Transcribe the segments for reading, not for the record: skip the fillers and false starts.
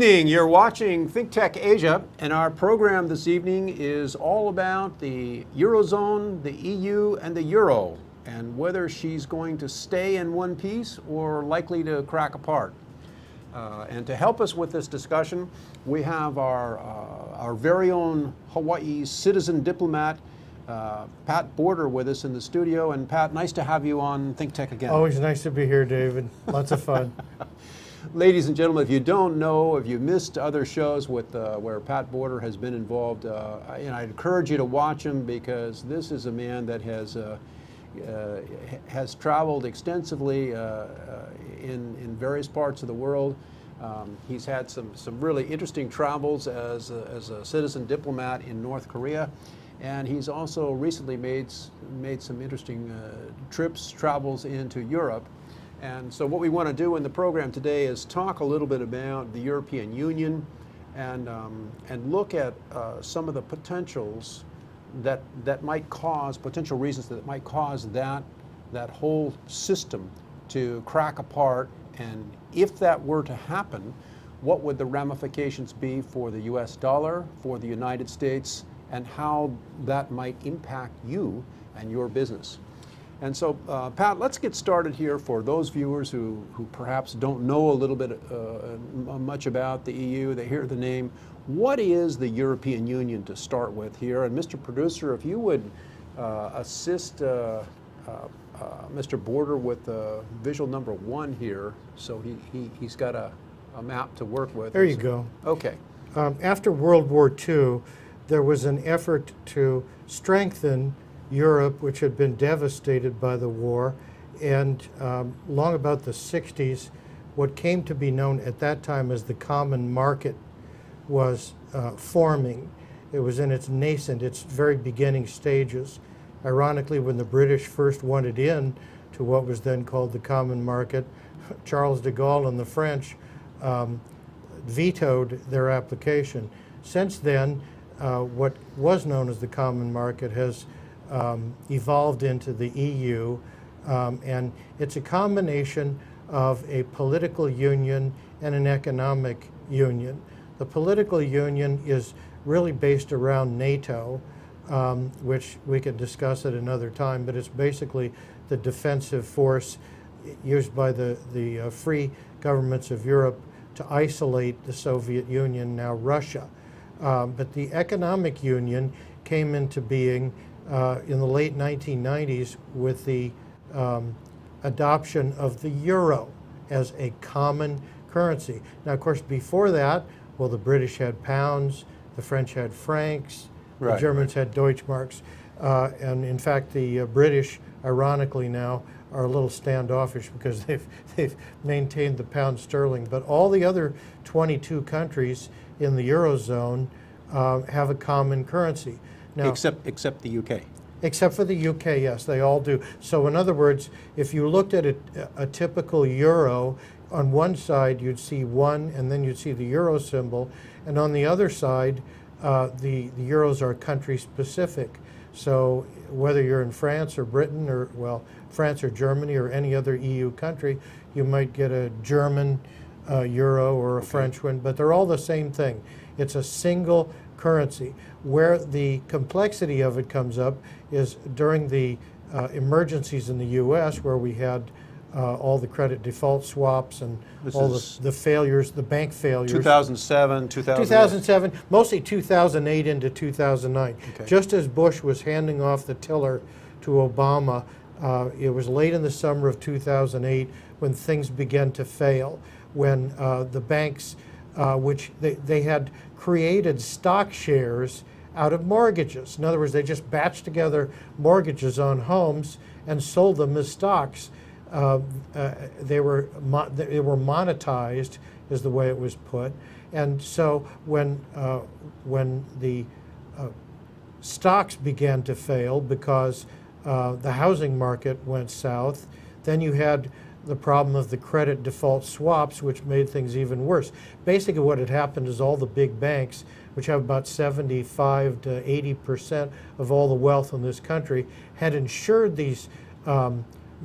evening. You're watching ThinkTech Asia, and our program this evening is all about the Eurozone, the EU, and the Euro, and whether she's going to stay in one piece or likely to crack apart. And to help us with this discussion, we have our very own Hawaii Citizen Diplomat, Pat Border, with us in the studio. And Pat, nice to have you on ThinkTech again. Always nice to be here, David. Lots of fun. Ladies and gentlemen, if you don't know, if you missed other shows with where Pat Border has been involved, I'd encourage you to watch him, because this is a man that has traveled extensively in various parts of the world. He's had some really interesting travels as a citizen diplomat in North Korea, and he's also recently made some interesting travels into Europe. And so what we want to do in the program today is talk a little bit about the European Union and look at some of the potentials that might cause, potential reasons that might cause that whole system to crack apart. And if that were to happen, what would the ramifications be for the US dollar, for the United States, and how that might impact you and your business. And so, Pat, let's get started here for those viewers who perhaps don't know a little bit much about the EU. They hear the name. What is the European Union to start with here? And Mr. Producer, if you would assist Mr. Border with visual number 1 here, so he's got a map to work with. There you go. Okay. After World War II, there was an effort to strengthen Europe, which had been devastated by the war, and long about the 60s, what came to be known at that time as the common market was forming. It was in its nascent, its very beginning stages. Ironically, when the British first wanted in to what was then called the common market, Charles de Gaulle and the French vetoed their application. Since then, what was known as the common market has evolved into the EU, and it's a combination of a political union and an economic union. The political union is really based around NATO, which we can discuss at another time, but it's basically the defensive force used by the free governments of Europe to isolate the Soviet Union, now Russia. But the economic union came into being in the late 1990s with the adoption of the euro as a common currency. Now, of course, before that, well, the British had pounds, the French had francs, the Germans had Deutschmarks, and in fact, the British, ironically now, are a little standoffish because they've maintained the pound sterling. But all the other 22 countries in the Eurozone have a common currency. Now, except the UK. Except for the UK, yes, they all do. So in other words, if you looked at a typical euro, on one side you'd see 1, and then you'd see the euro symbol, and on the other side, the euros are country specific. So whether you're in France or Britain, or well, France or Germany or any other EU country, you might get a German euro or a French one, but they're all the same thing. It's a single currency. Where the complexity of it comes up is during the emergencies in the US, where we had all the credit default swaps and all the failures, the bank failures. 2007, 2007, mostly 2008 into 2009. Okay. Just as Bush was handing off the tiller to Obama, it was late in the summer of 2008 when things began to fail, when the banks, which they had created stock shares out of mortgages. In other words, they just batched together mortgages on homes and sold them as stocks. They were monetized, is the way it was put. And so when the stocks began to fail because the housing market went south, then you had the problem of the credit default swaps, which made things even worse. Basically what had happened is all the big banks, which have about 75 to 80% of all the wealth in this country, had insured these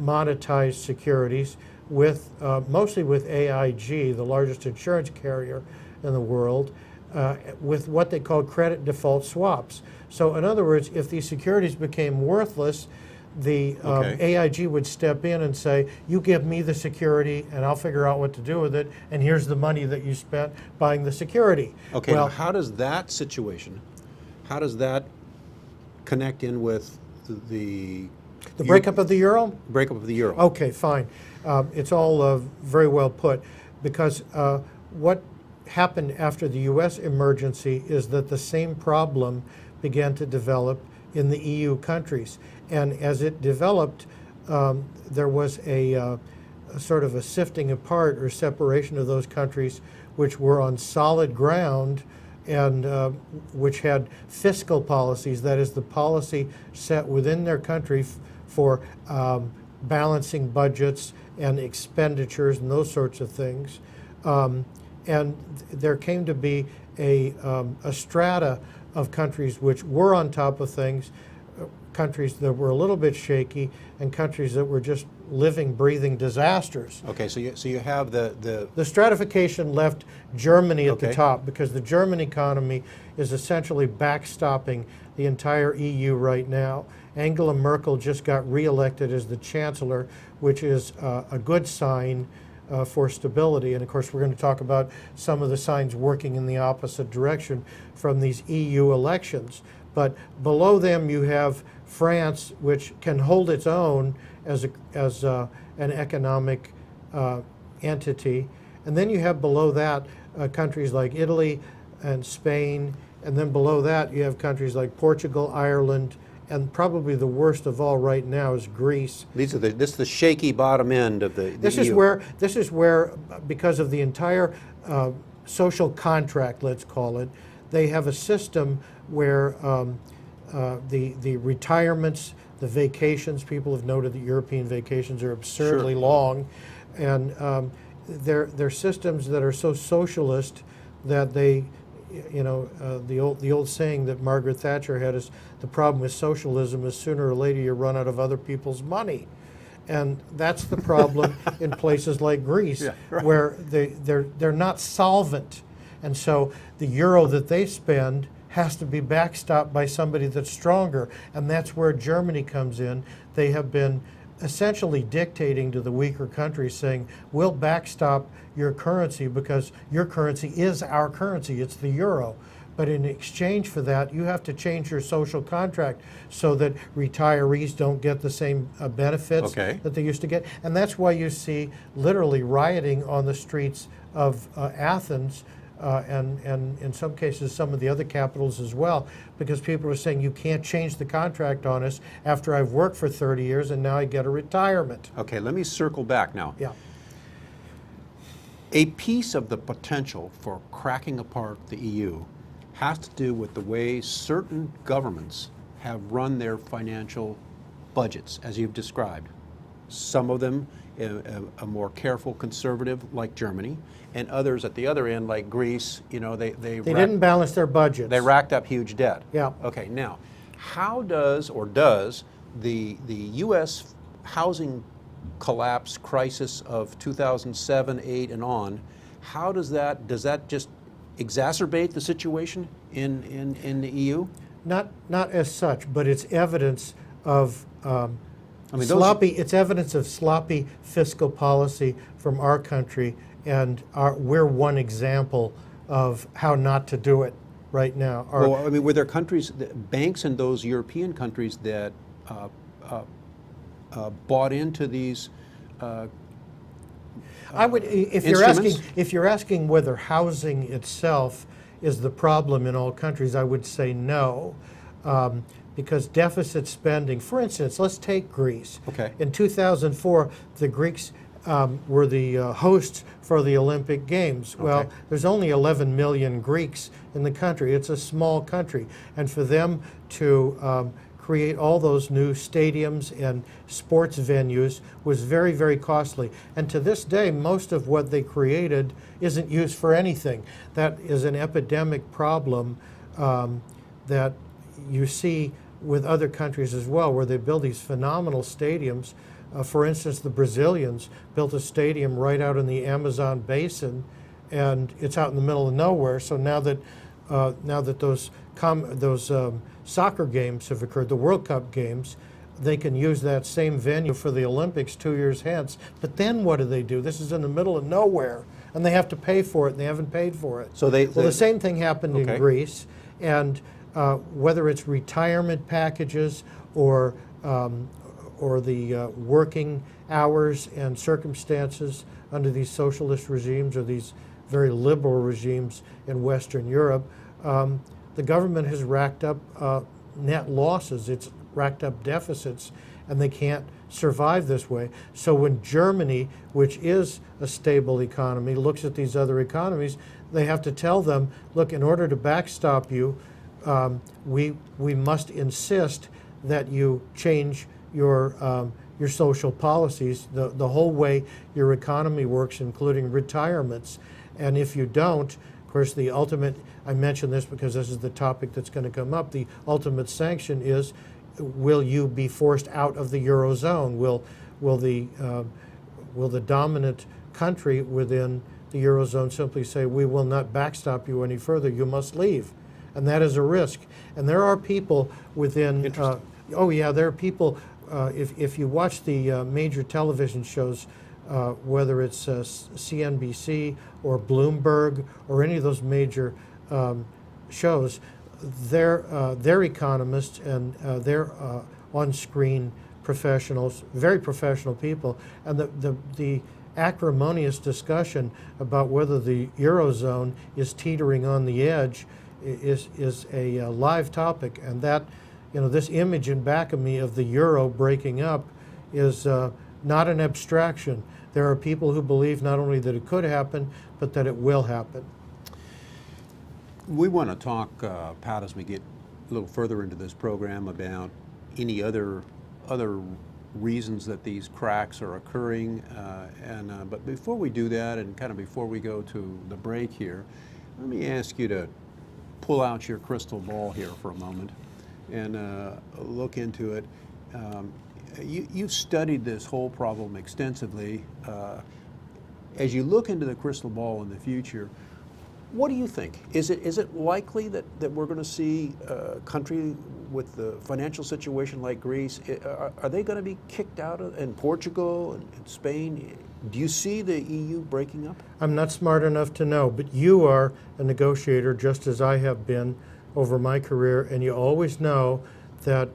monetized securities with mostly with AIG, the largest insurance carrier, in the world with what they call credit default swaps. So in other words, if these securities became worthless, the AIG would step in and say, you give me the security and I'll figure out what to do with it, and here's the money that you spent buying the security. Okay, well, now how does that situation, how does that connect in with the breakup of the euro? Breakup of the euro. Okay, fine. It's all very well put, because what happened after the U.S. emergency is that the same problem began to develop in the EU countries. And as it developed, there was a sort of a sifting apart or separation of those countries which were on solid ground and which had fiscal policies, that is, the policy set within their country for balancing budgets and expenditures and those sorts of things. And there came to be a strata of countries which were on top of things, countries that were a little bit shaky, and countries that were just living, breathing disasters. Okay, so you have the stratification left Germany at the top, because the German economy is essentially backstopping the entire EU right now. Angela Merkel just got reelected as the chancellor, which is a good sign for stability. And of course, we're going to talk about some of the signs working in the opposite direction from these EU elections. But below them, you have France, which can hold its own as an economic entity. And then you have below that countries like Italy and Spain. And then below that, you have countries like Portugal, Ireland, and probably the worst of all right now is Greece. This is the shaky bottom end of the This EU. is where, because of the entire social contract, let's call it, they have a system where the retirements, the vacations, people have noted that European vacations are absurdly long, and they're systems that are so socialist that they, the old saying that Margaret Thatcher had is, the problem with socialism is sooner or later you run out of other people's money. And that's the problem in places like Greece, where they're not solvent. And so the euro that they spend has to be backstopped by somebody that's stronger. And that's where Germany comes in. They have been essentially dictating to the weaker countries, saying, we'll backstop your currency because your currency is our currency, it's the euro. But in exchange for that, you have to change your social contract so that retirees don't get the same benefits that they used to get. And that's why you see literally rioting on the streets of Athens, and in some cases some of the other capitals as well, because people are saying, you can't change the contract on us after I've worked for 30 years and now I get a retirement. Okay, let me circle back now. Yeah. A piece of the potential for cracking apart the EU has to do with the way certain governments have run their financial budgets, as you've described. Some of them a more careful conservative, like Germany, and others at the other end, like Greece. They didn't balance their budgets. They racked up huge debt. Yeah. Okay. Now, how does the U.S. housing collapse crisis of 2007, 8, and on? How does that just exacerbate the situation in the EU? Not as such, but it's evidence of it's evidence of sloppy fiscal policy from our country, and we're one example of how not to do it right now. Were there banks in those European countries that bought into these? If you're asking whether housing itself is the problem in all countries, I would say no, because deficit spending, for instance, let's take Greece. Okay. In 2004, the Greeks were the hosts for the Olympic Games. Okay. Well, there's only 11 million Greeks in the country. It's a small country, and for them to create all those new stadiums and sports venues was very, very costly. And to this day, most of what they created isn't used for anything. That is an epidemic problem that you see with other countries as well, where they build these phenomenal stadiums. For instance, the Brazilians built a stadium right out in the Amazon basin, and it's out in the middle of nowhere. So now that those soccer games have occurred, the World Cup games, they can use that same venue for the Olympics 2 years hence. But then what do? This is in the middle of nowhere, and they have to pay for it, and they haven't paid for it. So the same thing happened okay. in Greece, and whether it's retirement packages or the working hours and circumstances under these socialist regimes or these very liberal regimes in Western Europe, the government has racked up net losses. It's racked up deficits, and they can't survive this way. So when Germany, which is a stable economy, looks at these other economies, they have to tell them, look, in order to backstop you, we must insist that you change your social policies, the whole way your economy works, including retirements. And if you don't, of course, the ultimate, I mention this because this is the topic that's going to come up, the ultimate sanction is, will you be forced out of the Eurozone? Will the dominant country within the Eurozone simply say, we will not backstop you any further, you must leave? And that is a risk. And there are people within, there are people, if you watch the major television shows, whether it's CNBC or Bloomberg or any of those major shows, they're economists and they're on-screen professionals, very professional people, and the acrimonious discussion about whether the Eurozone is teetering on the edge is a live topic, and that, this image in back of me of the euro breaking up is not an abstraction. There are people who believe not only that it could happen, but that it will happen. We want to talk, Pat, as we get a little further into this program about any other reasons that these cracks are occurring. But before we do that, and kind of before we go to the break here, let me ask you to pull out your crystal ball here for a moment and look into it. You've studied this whole problem extensively. As you look into the crystal ball in the future, what do you think? Is it likely that we're going to see a country with the financial situation like Greece? Are they going to be kicked out in Portugal and Spain? Do you see the EU breaking up? I'm not smart enough to know, but you are a negotiator just as I have been over my career, and you always know that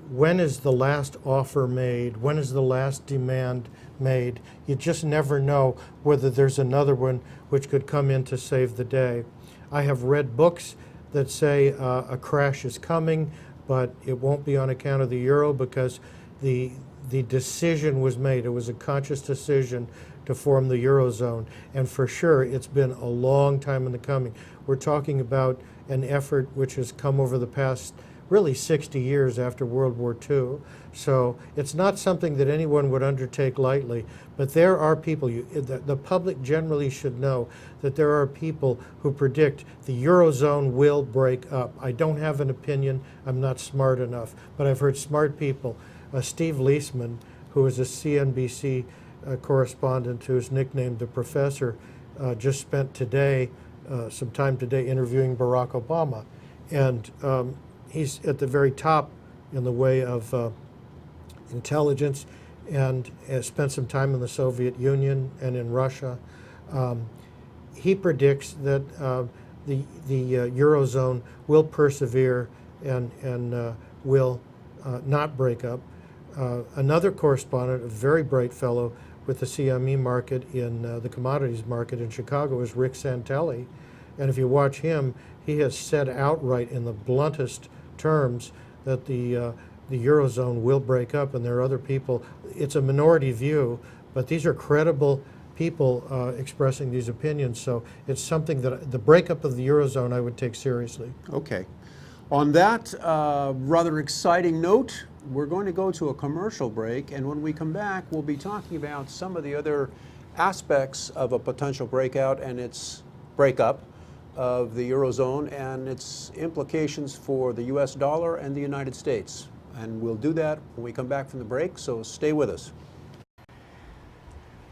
when is the last offer made? When is the last demand made? You just never know whether there's another one which could come in to save the day. I have read books that say a crash is coming, but it won't be on account of the euro because the decision was made. It was a conscious decision to form the Eurozone. And for sure, it's been a long time in the coming. We're talking about an effort which has come over the past really 60 years after World War II. So it's not something that anyone would undertake lightly. But there are people, the public generally should know that there are people who predict the Eurozone will break up. I don't have an opinion. I'm not smart enough. But I've heard smart people. Steve Leisman, who is a CNBC correspondent who is nicknamed the Professor, just spent some time today interviewing Barack Obama. And he's at the very top in the way of intelligence and has spent some time in the Soviet Union and in Russia. He predicts that the Eurozone will persevere and will not break up. Another correspondent, a very bright fellow with the CME market in the commodities market in Chicago, is Rick Santelli. And if you watch him, he has said outright in the bluntest terms that the Eurozone will break up, and there are other people. It's a minority view, but these are credible people expressing these opinions. So it's something that the breakup of the Eurozone I would take seriously. Okay. On that rather exciting note, we're going to go to a commercial break, and when we come back, we'll be talking about some of the other aspects of a potential breakout and its breakup of the Eurozone and its implications for the US dollar and the United States. And we'll do that when we come back from the break, so stay with us.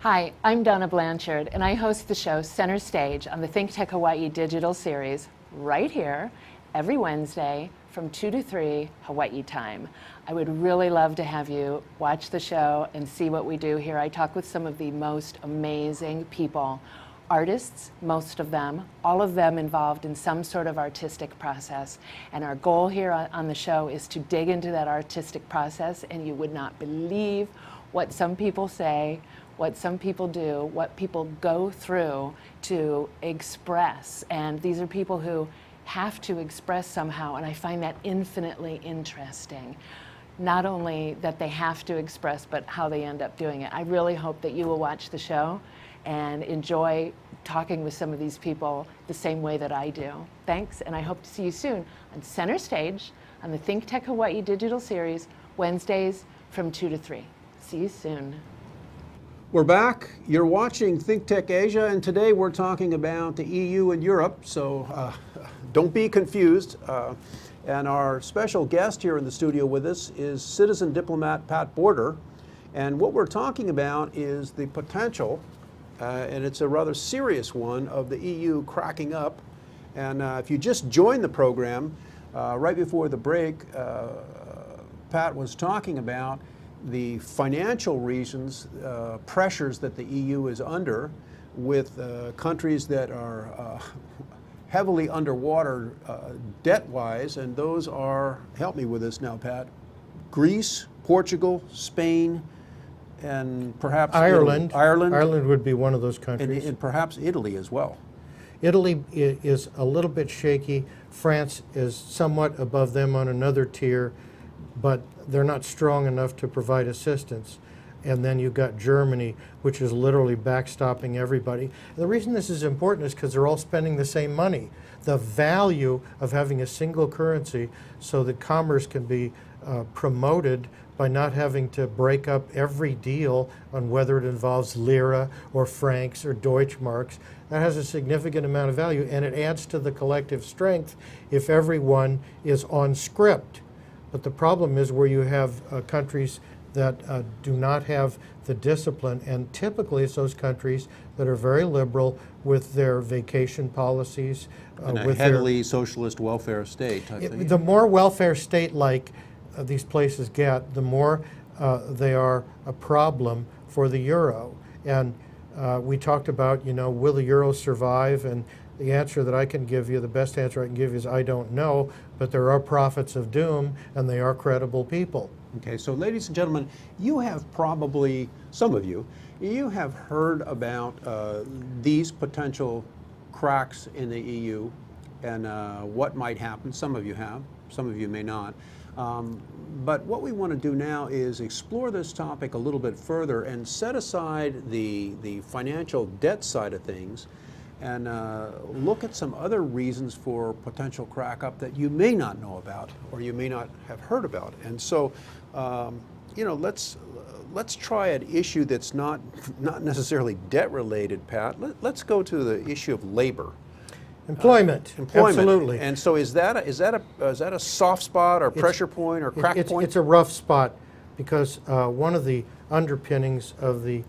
Hi, I'm Donna Blanchard, and I host the show Center Stage on the ThinkTech Hawaii digital series right here every Wednesday from 2 to 3 Hawaii time. I would really love to have you watch the show and see what we do here. I talk with some of the most amazing people, artists, most of them, all of them involved in some sort of artistic process. And our goal here on the show is to dig into that artistic process, and you would not believe what some people say, what some people do, what people go through to express. And these are people who have to express somehow, and I find that infinitely interesting. Not only that they have to express, but how they end up doing it. I really hope that you will watch the show and enjoy talking with some of these people the same way that I do. Thanks, and I hope to see you soon on Center Stage on the ThinkTech Hawaii digital series, Wednesdays from 2 to 3. See you soon. We're back. You're watching ThinkTech Asia, and today we're talking about the EU and Europe, so don't be confused. And our special guest here in the studio with us is Citizen Diplomat Pat Border. And what we're talking about is the potential, and it's a rather serious one, of the EU cracking up. And if you just joined the program, right before the break, Pat was talking about the financial reasons, pressures that the EU is under with countries that are heavily underwater debt-wise, and those are, help me with this now, Pat, Greece, Portugal, Spain, and perhaps Ireland. Ireland. Ireland would be one of those countries. And perhaps Italy as well. Italy is a little bit shaky. France is somewhat above them on another tier, but they're not strong enough to provide assistance. And then you've got Germany, which is literally backstopping everybody. And the reason this is important is because they're all spending the same money. The value of having a single currency so that commerce can be promoted by not having to break up every deal on whether it involves lira or francs or Deutschmarks, that has a significant amount of value, and it adds to the collective strength if everyone is on script. But the problem is where you have countries that do not have the discipline, and typically it's those countries that are very liberal with their vacation policies. And a heavily socialist welfare state type thing. The more welfare state-like these places get, the more they are a problem for the euro. And we talked about, will the euro survive? And the answer that I can give you, the best answer I can give you is I don't know, but there are prophets of doom, and they are credible people. Okay, so ladies and gentlemen, you have probably, some of you have heard about these potential cracks in the EU and what might happen. Some of you have, some of you may not. But what we want to do now is explore this topic a little bit further and set aside the financial debt side of things and look at some other reasons for potential crack up that you may not know about or you may not have heard about. And so, let's try an issue that's not necessarily debt related, Pat. Let's go to the issue of labor. Employment, absolutely. And so is that a soft spot or pressure point or crack point? It's a rough spot because one of the underpinnings of the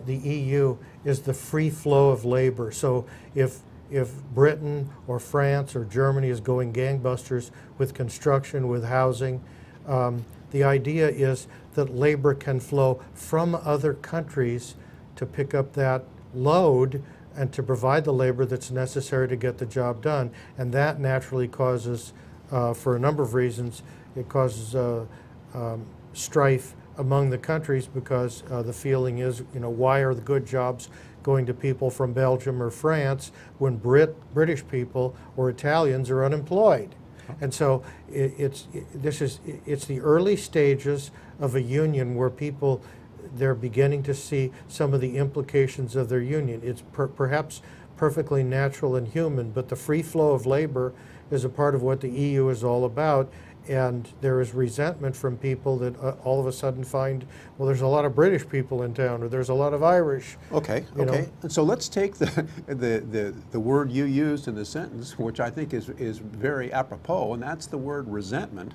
EU is the free flow of labor. So if Britain or France or Germany is going gangbusters with construction, with housing, the idea is that labor can flow from other countries to pick up that load and to provide the labor that's necessary to get the job done. And that naturally causes, for a number of reasons, it causes strife among the countries because the feeling is, why are the good jobs going to people from Belgium or France when British people or Italians are unemployed? And so it's the early stages of a union where people, they're beginning to see some of the implications of their union. It's perhaps perfectly natural and human, but the free flow of labor is a part of what the EU is all about. And there is resentment from people that all of a sudden find, well, there's a lot of British people in town, or there's a lot of Irish. Okay. And so let's take the word you used in the sentence, which I think is very apropos, and that's the word resentment.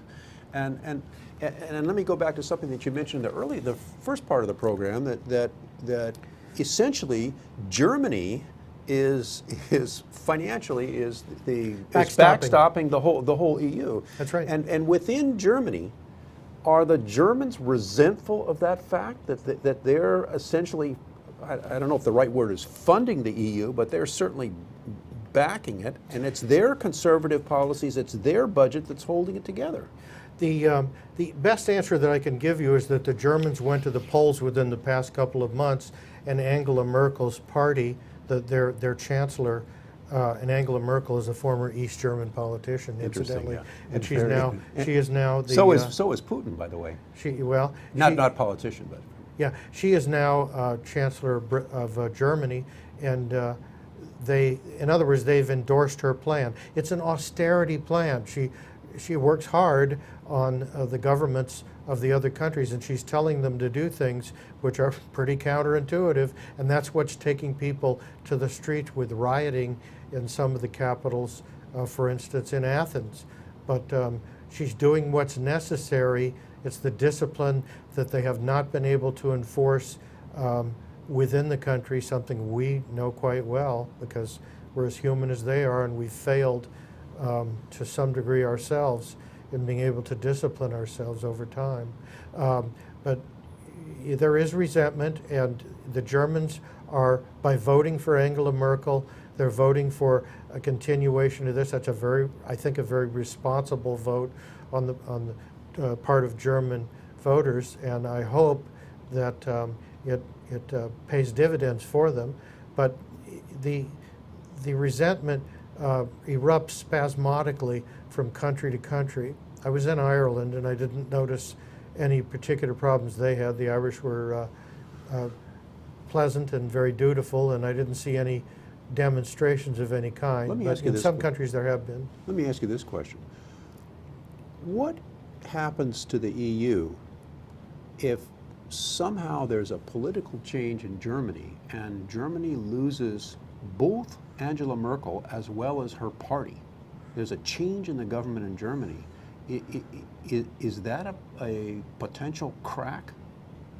And let me go back to something that you mentioned in the first part of the program, that essentially Germany is financially is Backstopping. backstopping the whole EU. That's right. And within Germany, are the Germans resentful of that fact that they're essentially, I don't know if the right word is funding the EU, but they're certainly backing it, and it's their conservative policies, it's their budget that's holding it together. The best answer that I can give you is that the Germans went to the polls within the past couple of months, and Angela Merkel's party, their chancellor, and Angela Merkel is a former East German politician, incidentally, yeah. and she is now the. So is Putin, by the way. Not politician, but. Yeah, she is now Chancellor of Germany, and in other words, they've endorsed her plan. It's an austerity plan. She works hard on the governments of the other countries, and she's telling them to do things which are pretty counterintuitive, and that's what's taking people to the street with rioting in some of the capitals, for instance, in Athens. But she's doing what's necessary. It's the discipline that they have not been able to enforce within the country, something we know quite well because we're as human as they are, and we've failed to some degree ourselves in being able to discipline ourselves over time. But there is resentment, and the Germans are, by voting for Angela Merkel, they're voting for a continuation of this. That's I think, a very responsible vote on the part of German voters, and I hope that it pays dividends for them. But the resentment erupts spasmodically from country to country. I was in Ireland, and I didn't notice any particular problems they had. The Irish were pleasant and very dutiful, and I didn't see any demonstrations of any kind. Let me but ask you in this some que- countries there have been. Let me ask you this question. What happens to the EU if somehow there's a political change in Germany and Germany loses both Angela Merkel as well as her party? There's a change in the government in Germany. Is that a potential crack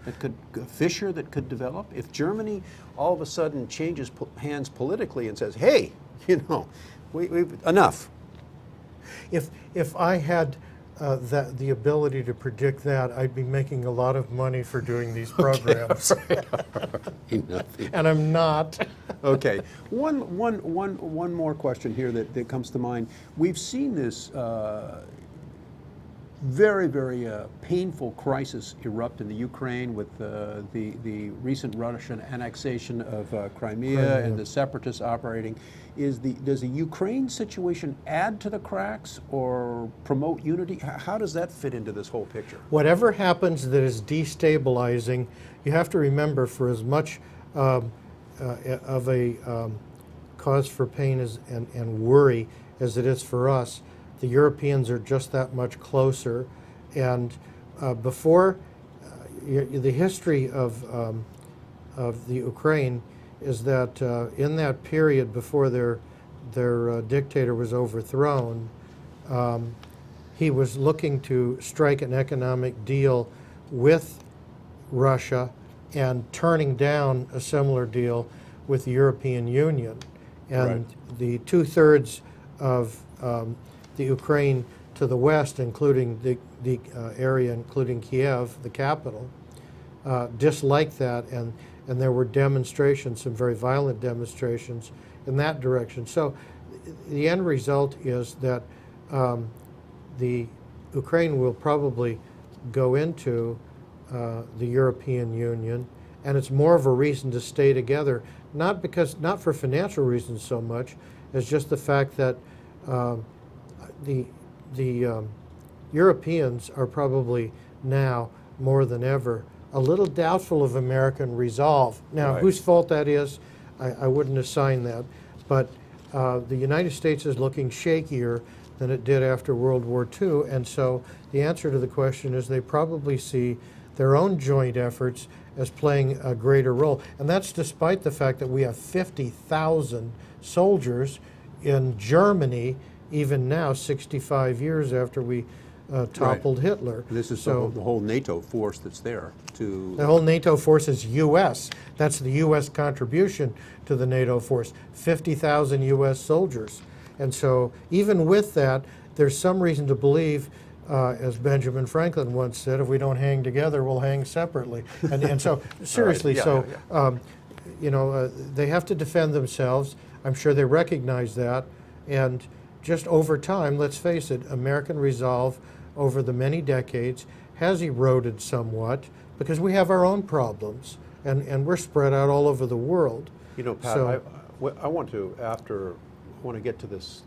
that could, a fissure that could develop? If Germany all of a sudden changes hands politically and says, hey, we've enough. If I had the ability to predict that, I'd be making a lot of money for doing these programs. Enough. And I'm not. Okay. One more question here that comes to mind. We've seen this very, very painful crisis erupt in the Ukraine with the recent Russian annexation of Crimea and the separatists operating. Does the Ukraine situation add to the cracks or promote unity? How does that fit into this whole picture? Whatever happens that is destabilizing, you have to remember, for as much of a cause for pain and worry as it is for us, the Europeans are just that much closer. And before the history of the Ukraine is that in that period before their dictator was overthrown, he was looking to strike an economic deal with Russia and turning down a similar deal with the European Union. And the 2/3 of the Ukraine to the west, including the area, including Kiev, the capital, disliked that, and there were demonstrations, some very violent demonstrations in that direction. So the end result is that the Ukraine will probably go into the European Union, and it's more of a reason to stay together, not for financial reasons so much as just the fact that the Europeans are probably now more than ever a little doubtful of American resolve. Now, whose fault that is, I wouldn't assign that, but the United States is looking shakier than it did after World War II, and so the answer to the question is they probably see their own joint efforts as playing a greater role. And that's despite the fact that we have 50,000 soldiers in Germany, even now, 65 years after we toppled Hitler. This is so the whole NATO force that's there to... the whole NATO force is U.S. That's the U.S. contribution to the NATO force, 50,000 U.S. soldiers. And so even with that, there's some reason to believe, as Benjamin Franklin once said, if we don't hang together, we'll hang separately. And so seriously, Right. Yeah. you know, they have to defend themselves. I'm sure they recognize that. And just over time, let's face it, American resolve over the many decades has eroded somewhat because we have our own problems and we're spread out all over the world. You know, Pat, So- I want to get to this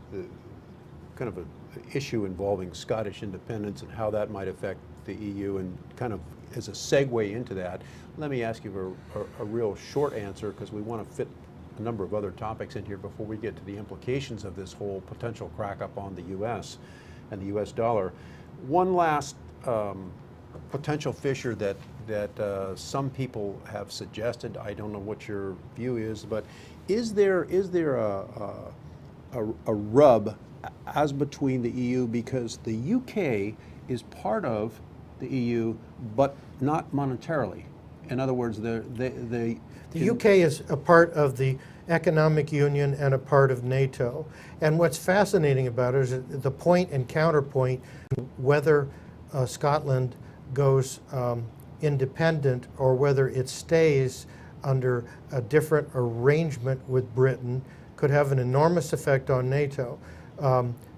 kind of an issue involving Scottish independence and how that might affect the EU, and kind of as a segue into that, let me ask you a real short answer, because we want to fit a number of other topics in here before we get to the implications of this whole potential crack up on the U.S. and the U.S. dollar. One last potential fissure that some people have suggested, I don't know what your view is, but is there a rub as between the EU, because the UK is part of the EU, but not monetarily. In other words, The UK is a part of the economic union and a part of NATO. And what's fascinating about it is the point and counterpoint, whether Scotland goes independent or whether it stays under a different arrangement with Britain could have an enormous effect on NATO.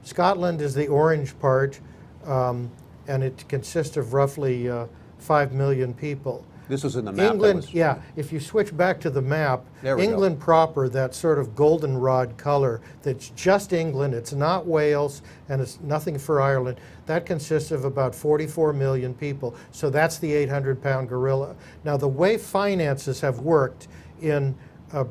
Scotland is the orange part, and it consists of roughly 5 million people. This was in the map. England, yeah, if you switch back to the map, There we go. England proper, that sort of goldenrod color, that's just England, it's not Wales, and it's nothing for Ireland, that consists of about 44 million people. So that's the 800-pound gorilla. Now, the way finances have worked in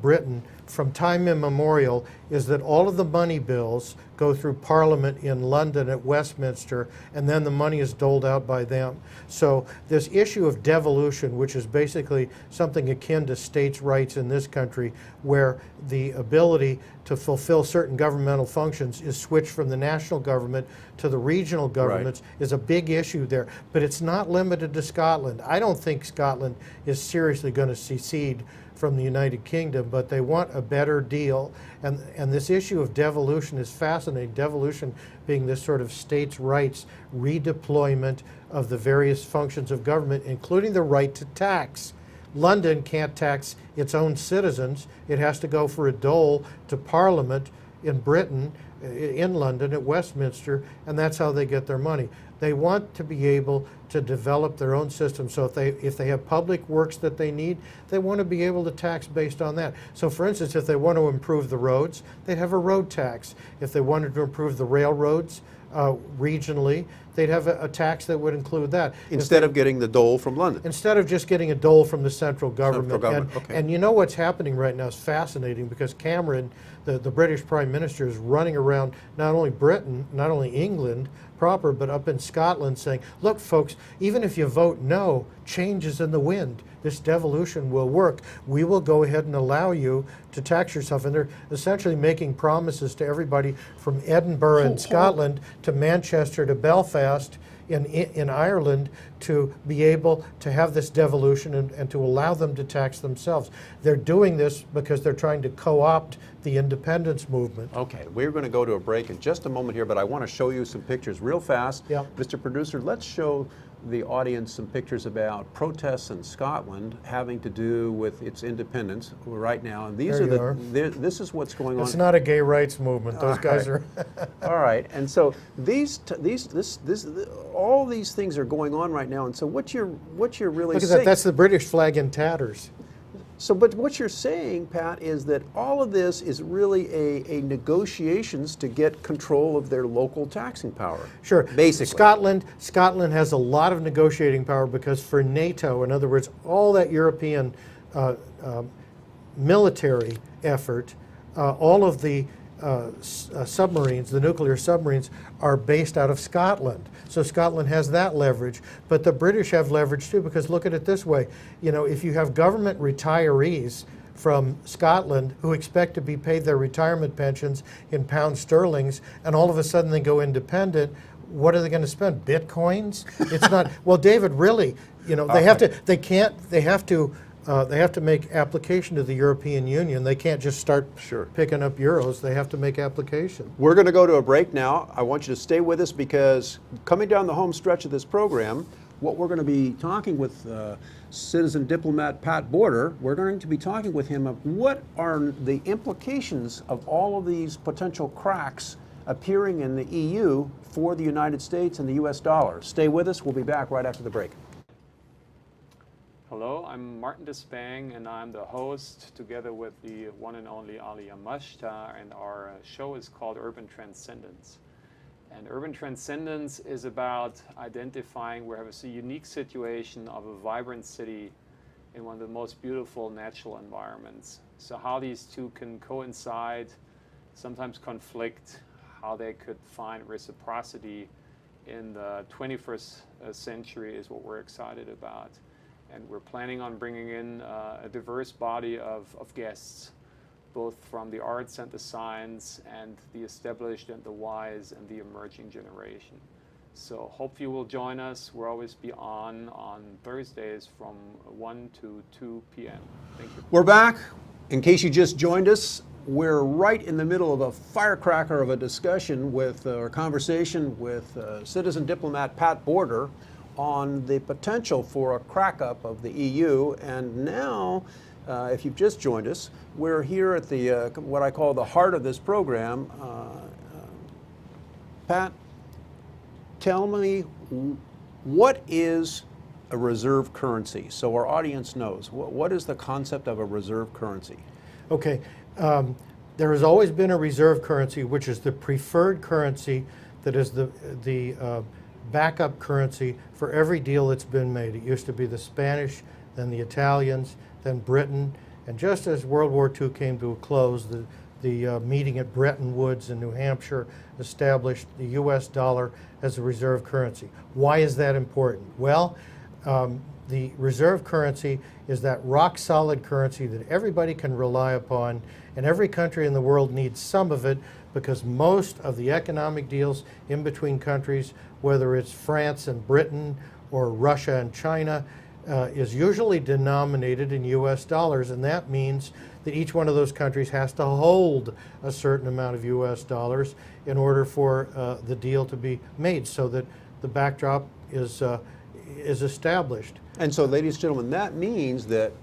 Britain from time immemorial is that all of the money bills go through Parliament in London at Westminster, and then the money is doled out by them. So this issue of devolution, which is basically something akin to states' rights in this country, where the ability to fulfill certain governmental functions is switched from the national government to the regional governments, is a big issue there. But it's not limited to Scotland. I don't think Scotland is seriously going to secede from the United Kingdom, but they want a better deal. And this issue of devolution is fascinating. Devolution being this sort of states' rights redeployment of the various functions of government, including the right to tax. London can't tax its own citizens. It has to go for a dole to Parliament in Britain, in London at Westminster, and that's how they get their money. They want to be able to develop their own system. So if they have public works that they need, they want to be able to tax based on that. So for instance, if they want to improve the roads, they'd have a road tax. If they wanted to improve the railroads regionally, they'd have a tax that would include that. Instead of getting the dole from London. Instead of just getting a dole from the central government. Central government, okay. And you know what's happening right now is fascinating, because Cameron, the British Prime Minister, is running around not only Britain, not only England proper, but up in Scotland saying, look folks, even if you vote no, change is in the wind. This devolution will work. We will go ahead and allow you to tax yourself. And they're essentially making promises to everybody from Edinburgh in Scotland to Manchester to Belfast in Ireland to be able to have this devolution and to allow them to tax themselves. They're doing this because they're trying to co-opt the independence movement. Okay, we're going to go to a break in just a moment here, but I want to show you some pictures real fast. Yeah. Mr. Producer, let's show the audience some pictures about protests in Scotland having to do with its independence right now. And these this is what's going on. It's not a gay rights movement. Those guys are. All right, and so all these things are going on right now. And so what you're really Look at saying, that. That's the British flag in tatters. So, but what you're saying, Pat, is that all of this is really a negotiations to get control of their local taxing power. Sure. Basically. Scotland has a lot of negotiating power because for NATO, in other words, all that European military effort, all of the submarines, the nuclear submarines, are based out of Scotland. So Scotland has that leverage. But the British have leverage too, because look at it this way. You know, if you have government retirees from Scotland who expect to be paid their retirement pensions in pound sterlings, and all of a sudden they go independent, what are they going to spend? Bitcoins? It's not. Well, David, really, they have to. They can't. They have to. They have to make application to the European Union. They can't just start picking up euros. They have to make application. We're going to go to a break now. I want you to stay with us because coming down the home stretch of this program, what we're going to be talking with Citizen Diplomat Pat Border, we're going to be talking with him of what are the implications of all of these potential cracks appearing in the EU for the United States and the US dollar. Stay with us. We'll be back right after the break. Hello, I'm Martin Despang, and I'm the host together with the one and only Ali Amashta, and our show is called Urban Transcendence. And Urban Transcendence is about identifying where we have a unique situation of a vibrant city in one of the most beautiful natural environments. So how these two can coincide, sometimes conflict, how they could find reciprocity in the 21st century is what we're excited about. And we're planning on bringing in a diverse body of guests, both from the arts and the science and the established and the wise and the emerging generation. So hope you will join us. We'll always be on Thursdays from 1 to 2 p.m. Thank you. We're back. In case you just joined us, we're right in the middle of a firecracker of a discussion with, or conversation with Citizen Diplomat Pat Border on the potential for a crack-up of the EU. And now, if you've just joined us, we're here at the what I call the heart of this program. Pat, tell me, what is a reserve currency? So our audience knows. What is the concept of a reserve currency? Okay. There has always been a reserve currency, which is the preferred currency that is the backup currency for every deal that's been made. It used to be the Spanish, then the Italians, then Britain, and just as World War II came to a close, the meeting at Bretton Woods in New Hampshire established the US dollar as a reserve currency. Why is that important? Well, the reserve currency is that rock-solid currency that everybody can rely upon, and every country in the world needs some of it because most of the economic deals in between countries, whether it's France and Britain or Russia and China, is usually denominated in US dollars, and that means that each one of those countries has to hold a certain amount of US dollars in order for the deal to be made so that the backdrop is established. And so, ladies and gentlemen, that means that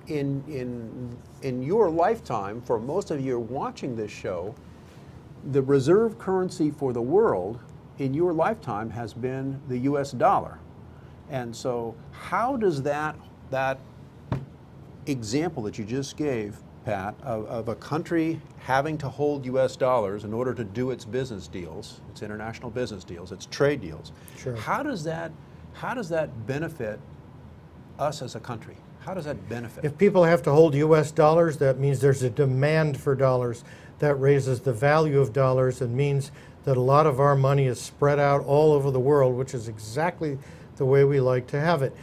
in your lifetime, for most of you watching this show, the reserve currency for the world in your lifetime has been the US dollar. And so how does that example that you just gave, Pat, of a country having to hold US dollars in order to do its business deals, its international business deals, its trade deals, Sure. How does that benefit us as a country? How does that benefit? If people have to hold US dollars, that means there's a demand for dollars. That raises the value of dollars and means that a lot of our money is spread out all over the world, which is exactly the way we like to have it.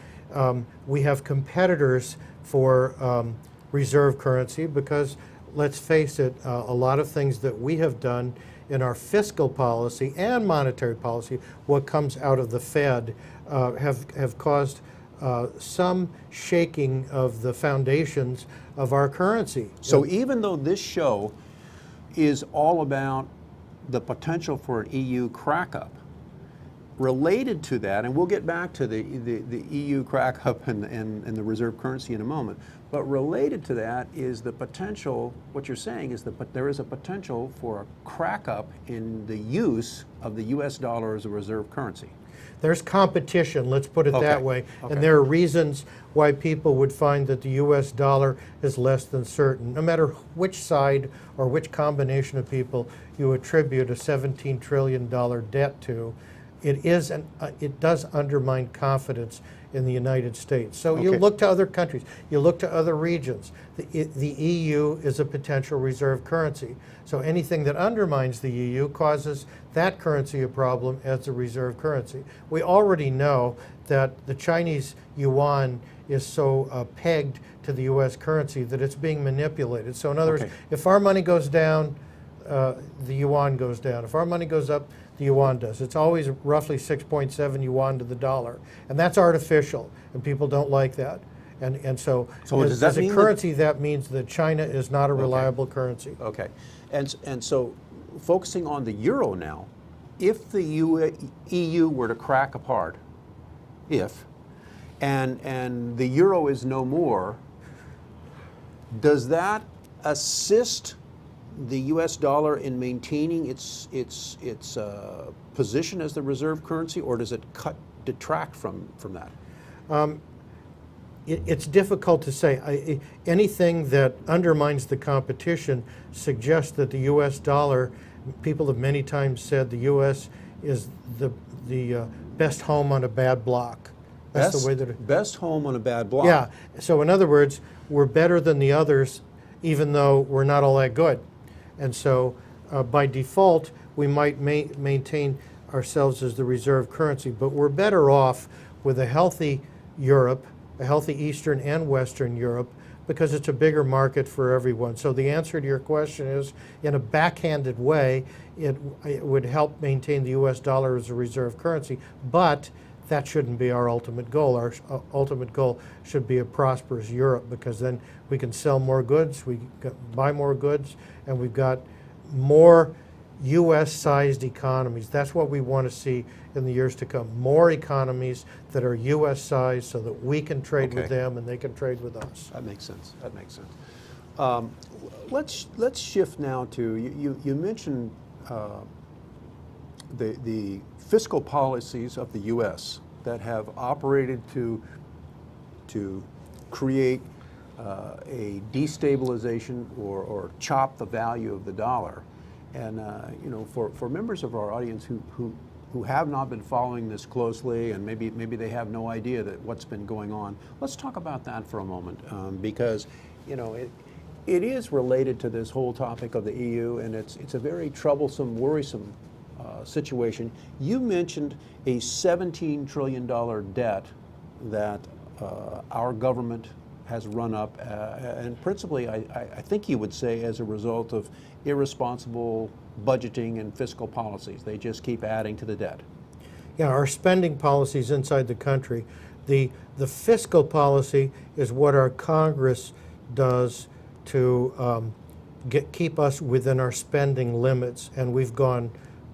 We have competitors for reserve currency because, let's face it, a lot of things that we have done in our fiscal policy and monetary policy, what comes out of the Fed, have caused some shaking of the foundations of our currency. So even though this show is all about the potential for an EU crack-up, related to that, and we'll get back to the EU crack-up and the reserve currency in a moment, but related to that is the potential, what you're saying is that there is a potential for a crack-up in the use of the US dollar as a reserve currency. There's competition, let's put it that way. Okay. And there are reasons why people would find that the US dollar is less than certain. No matter which side or which combination of people you attribute a $17 trillion debt to, it does undermine confidence in the United States. So you look to other countries, you look to other regions. The EU is a potential reserve currency. So anything that undermines the EU causes that currency a problem as a reserve currency. We already know that the Chinese yuan is so pegged to the US currency that it's being manipulated. So in other words, if our money goes down, the yuan goes down. If our money goes up, the yuan does. It's always roughly 6.7 yuan to the dollar. And that's artificial, and people don't like that. And so does that as a mean currency, that means that China is not a reliable currency. Okay. And so focusing on the euro now, if the EU were to crack apart, and the euro is no more, does that assist the U.S. dollar in maintaining its position as the reserve currency, or does it detract from that? It's difficult to say. Anything that undermines the competition suggests that the U.S. dollar, people have many times said the U.S. is the best home on a bad block. That's the way that best home on a bad block. Yeah. So in other words, we're better than the others, even though we're not all that good. And so by default, we might maintain ourselves as the reserve currency, but we're better off with a healthy Europe, a healthy Eastern and Western Europe, because it's a bigger market for everyone. So the answer to your question is, in a backhanded way, it would help maintain the US dollar as a reserve currency, but that shouldn't be our ultimate goal. Our ultimate goal should be a prosperous Europe, because then we can sell more goods, we can buy more goods, and we've got more US-sized economies. That's what we want to see in the years to come. More economies that are US-sized so that we can trade with them and they can trade with us. That makes sense. That makes sense. Let's shift now to, you mentioned the fiscal policies of the U.S. that have operated to create a destabilization or chop the value of the dollar. And you know, for members of our audience who have not been following this closely, and maybe they have no idea that what's been going on, let's talk about that for a moment, because you know it is related to this whole topic of the EU, and it's a very troublesome, worrisome situation. You mentioned a $17 trillion debt that our government has run up, and principally, I think you would say, as a result of irresponsible budgeting and fiscal policies. They just keep adding to the debt. Yeah, our spending policies inside the country. The fiscal policy is what our Congress does to keep us within our spending limits, and we've gone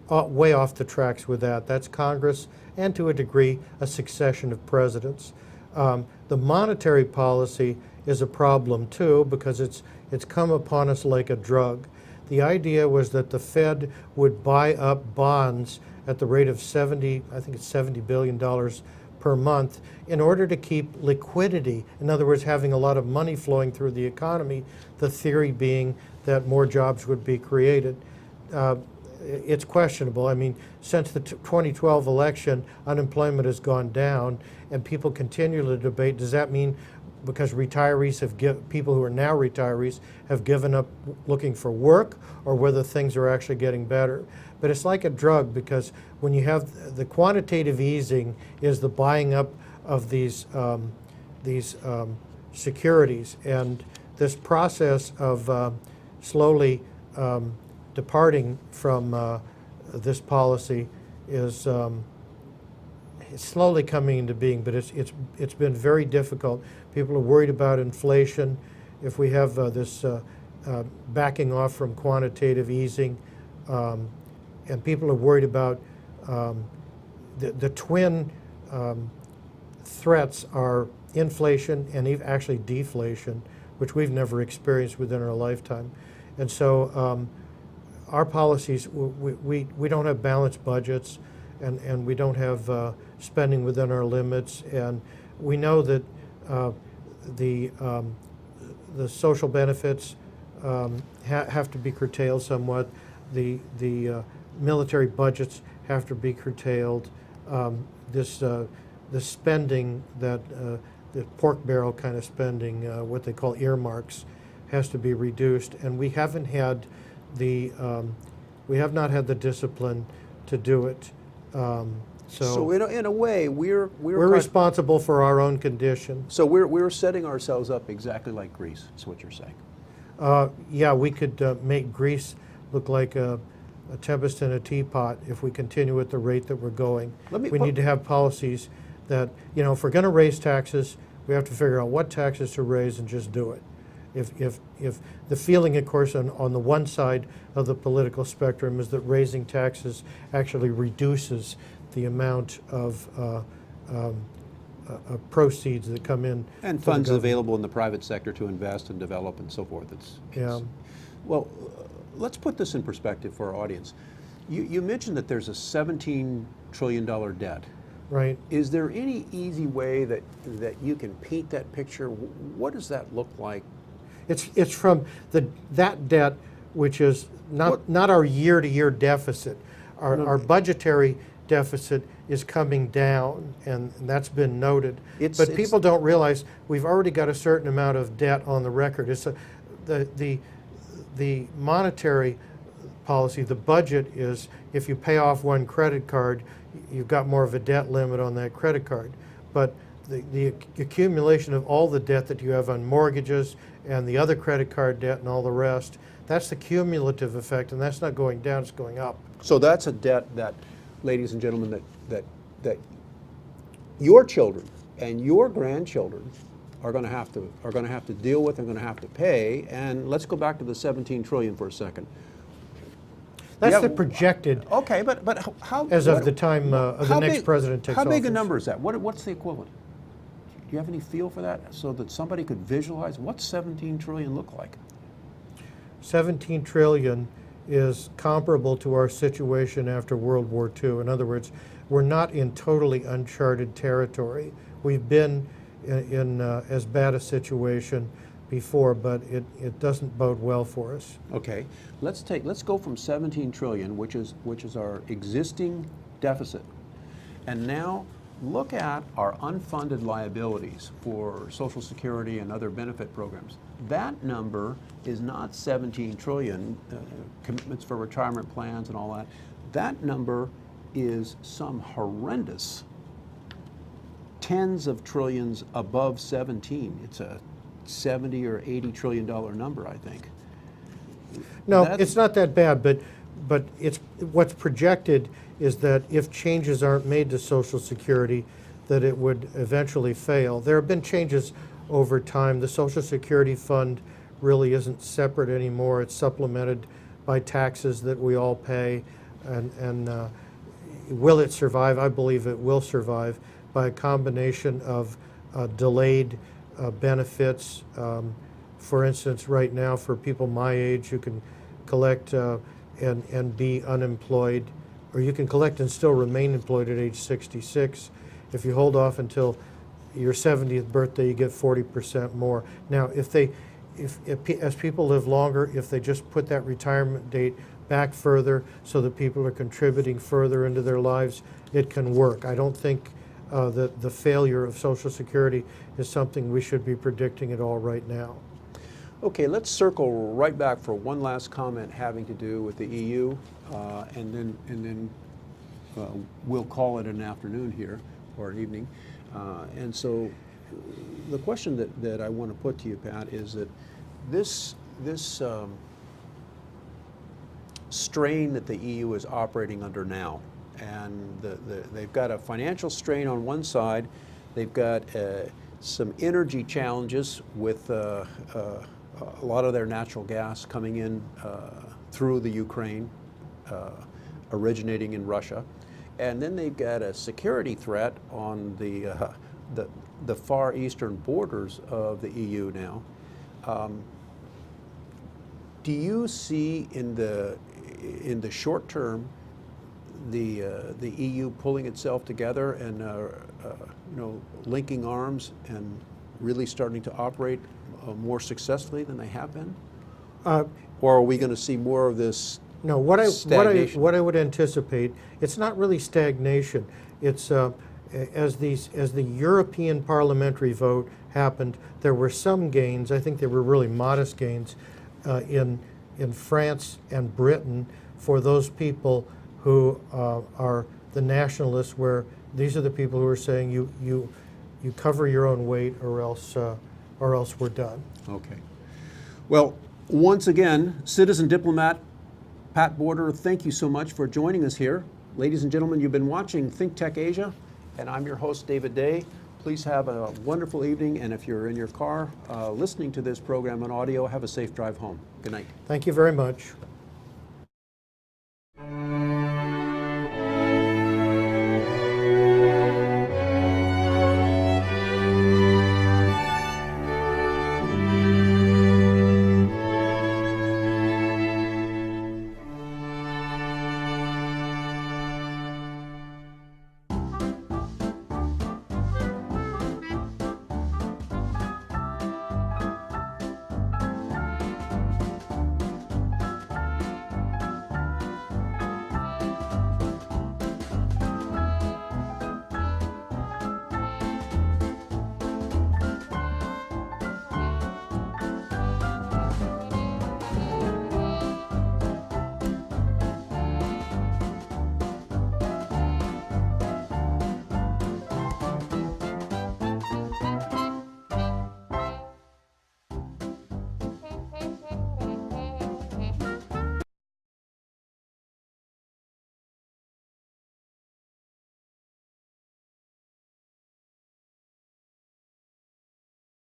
way off the tracks with that. That's Congress, and to a degree, a succession of presidents. The monetary policy is a problem too, because it's come upon us like a drug. The idea was that the Fed would buy up bonds at the rate of $70 billion per month in order to keep liquidity. In other words, having a lot of money flowing through the economy, the theory being that more jobs would be created. It's questionable. I mean, since the 2012 election, unemployment has gone down, and people continue to debate, does that mean because people who are now retirees have given up looking for work, or whether things are actually getting better? But it's like a drug, because when you have the quantitative easing is the buying up of these securities, and this process of slowly departing from this policy is slowly coming into being, but it's been very difficult. People are worried about inflation. If we have this backing off from quantitative easing, and people are worried about the twin threats are inflation and actually deflation, which we've never experienced within our lifetime. And so our policies, we don't have balanced budgets, and we don't have spending within our limits, and we know that the social benefits have to be curtailed somewhat. The military budgets have to be curtailed. The spending that the pork barrel kind of spending, what they call earmarks, has to be reduced, and we haven't had we have not had the discipline to do it. So in a way, we're responsible for our own condition. So we're setting ourselves up exactly like Greece. Is what you're saying? Yeah, we could make Greece look like a a tempest in a teapot if we continue at the rate that we're going. Let me We put- need to have policies that, you know, if we're going to raise taxes, we have to figure out what taxes to raise and just do it. If the feeling, of course, on the one side of the political spectrum is that raising taxes actually reduces the amount of proceeds that come in. And to the funds government. available in the private sector to invest and develop and so forth. Yeah. Well, let's put this in perspective for our audience. You mentioned that there's a $17 trillion debt. Right. Is there any easy way that you can paint that picture? What does that look like? It's from that debt, which is not our year-to-year deficit. Our budgetary deficit is coming down, and that's been noted. But people don't realize we've already got a certain amount of debt on the record. It's the monetary policy, the budget is if you pay off one credit card, you've got more of a debt limit on that credit card. But the accumulation of all the debt that you have on mortgages and the other credit card debt and all the rest, that's the cumulative effect, and that's not going down, it's going up. So that's a debt that, ladies and gentlemen, that your children and your grandchildren are going to have to deal with and going to have to pay. And let's go back to the 17 trillion for a second. That's Yeah, the projected, Okay, but how? as of the time of the next president takes How big a office. number is that? What's the equivalent? Do you have any feel for that, so that somebody could visualize what's 17 trillion look like? 17 trillion is comparable to our situation after World War II. In other words, we're not in totally uncharted territory. We've been in as bad a situation before, but it doesn't bode well for us. Okay, let's go from 17 trillion, which is our existing deficit, and now look at our unfunded liabilities for Social Security and other benefit programs. That number is not 17 trillion, commitments for retirement plans and all that. That number is some horrendous tens of trillions above 17. It's a 70 or 80 trillion dollar number, I think. No, That's- it's not that bad, but it's what's projected is that if changes aren't made to Social Security, that it would eventually fail. There have been changes over time. The Social Security fund really isn't separate anymore. It's supplemented by taxes that we all pay. And will it survive? I believe it will survive by a combination of delayed benefits. For instance, right now, for people my age, you can collect and be unemployed, or you can collect and still remain employed at age 66. If you hold off until your 70th birthday, you get 40% more. Now, if as people live longer, if they just put that retirement date back further so that people are contributing further into their lives, it can work. I don't think that the failure of Social Security is something we should be predicting at all right now. Okay, let's circle right back for one last comment having to do with the EU, and then we'll call it an afternoon here, or an evening. And so the question that I want to put to you, Pat, is that this strain that the EU is operating under now, and they've got a financial strain on one side, they've got some energy challenges with a lot of their natural gas coming in through the Ukraine, originating in Russia, and then they've got a security threat on the far eastern borders of the EU now. Do you see in the short term the EU pulling itself together and linking arms and really starting to operate more successfully than they have been? Or are we going to see more of this? No, what stagnation? I would anticipate, it's not really stagnation. It's as the European parliamentary vote happened, there were some gains. I think they were really modest gains in France and Britain for those people who are the nationalists, where these are the people who are saying you cover your own weight or else we're done. Okay. Well, once again, Citizen Diplomat Pat Border, thank you so much for joining us here. Ladies and gentlemen, you've been watching ThinkTech Asia, and I'm your host, David Day. Please have a wonderful evening, and if you're in your car listening to this program on audio, have a safe drive home. Good night. Thank you very much.